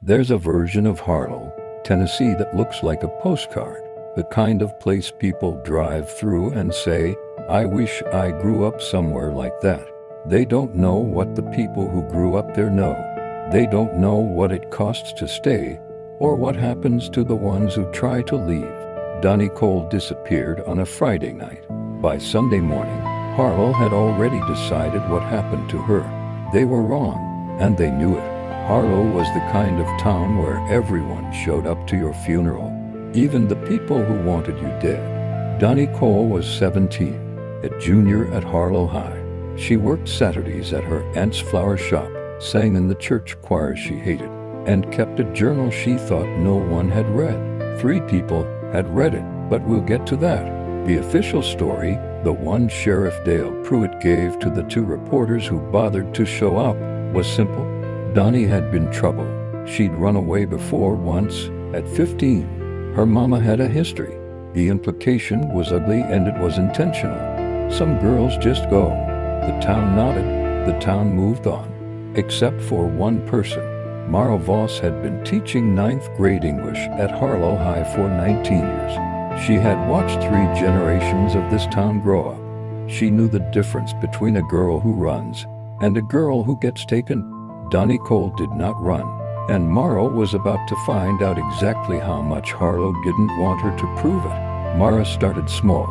There's a version of Harlow, Tennessee that looks like a postcard, the kind of place people drive through and say, "I wish I grew up somewhere like that." They don't know what the people who grew up there know. They don't know what it costs to stay, or what happens to the ones who try to leave. Dani Cole disappeared on a Friday night. By Sunday morning, Harlow had already decided what happened to her. They were wrong, and they knew it. Harlow was the kind of town where everyone showed up to your funeral, even the people who wanted you dead. Dani Cole was 17, a junior at Harlow High. She worked Saturdays at her aunt's flower shop, sang in the church choir she hated, and kept a journal she thought no one had read. 3 people had read it, but we'll get to that. The official story, the one Sheriff Dale Pruitt gave to the 2 reporters who bothered to show up, was simple. Dani had been trouble. She'd run away before once, at 15. Her mama had a history. The implication was ugly and it was intentional. Some girls just go. The town nodded. The town moved on. Except for one person. Mara Voss had been teaching 9th grade English at Harlow High for 19 years. She had watched 3 generations of this town grow up. She knew the difference between a girl who runs and a girl who gets taken. Dani Cole did not run, and Mara was about to find out exactly how much Harlow didn't want her to prove it. Mara started small.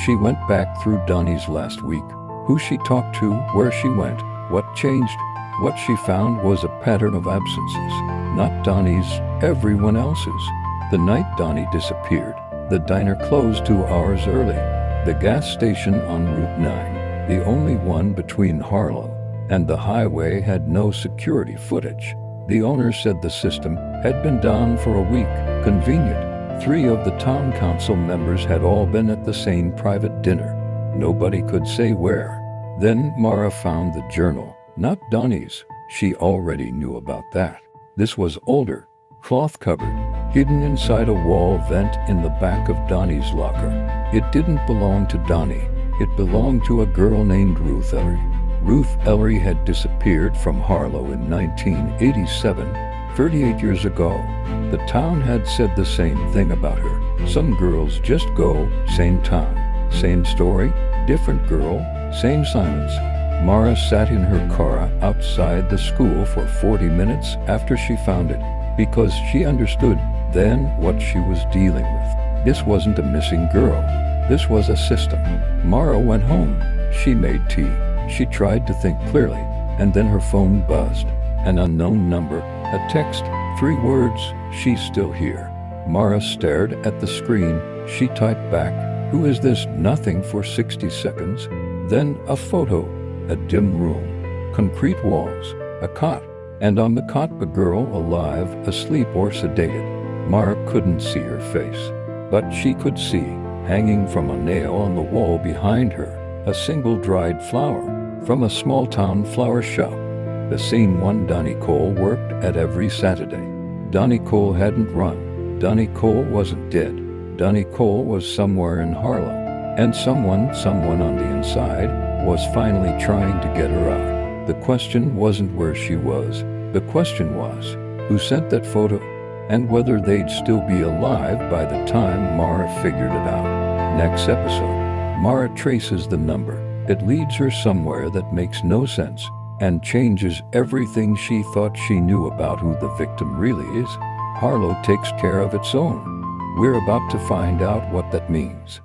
She went back through Dani's last week, who she talked to, where she went, what changed. What she found was a pattern of absences, not Dani's, everyone else's. The night Dani disappeared, the diner closed 2 hours early. The gas station on Route 9, the only one between Harlow and the highway, had no security footage. The owner said the system had been down for a week. Convenient. 3 of the town council members had all been at the same private dinner. Nobody could say where. Then Mara found the journal, not Dani's. She already knew about that. This was older, cloth-covered, hidden inside a wall vent in the back of Dani's locker. It didn't belong to Dani. It belonged to a girl named Ruth Ellery. Ruth Ellery had disappeared from Harlow in 1987, 38 years ago. The town had said the same thing about her. Some girls just go, same town, same story, different girl, same silence. Mara sat in her car outside the school for 40 minutes after she found it, because she understood then what she was dealing with. This wasn't a missing girl. This was a system. Mara went home. She made tea. She tried to think clearly, and then her phone buzzed. An unknown number, a text, 3 words, "She's still here." Mara stared at the screen. She typed back, "Who is this?" Nothing for 60 seconds. Then a photo, a dim room, concrete walls, a cot, and on the cot a girl alive, asleep or sedated. Mara couldn't see her face, but she could see, hanging from a nail on the wall behind her, a single dried flower from a small-town flower shop, the same one Dani Cole worked at every Saturday. Dani Cole hadn't run. Dani Cole wasn't dead. Dani Cole was somewhere in Harlow, and someone on the inside was finally trying to get her out. The question wasn't where she was. The question was, who sent that photo, and whether they'd still be alive by the time Mara figured it out. Next episode, Mara traces the number. It leads her somewhere that makes no sense and changes everything she thought she knew about who the victim really is. Harlow takes care of its own. We're about to find out what that means.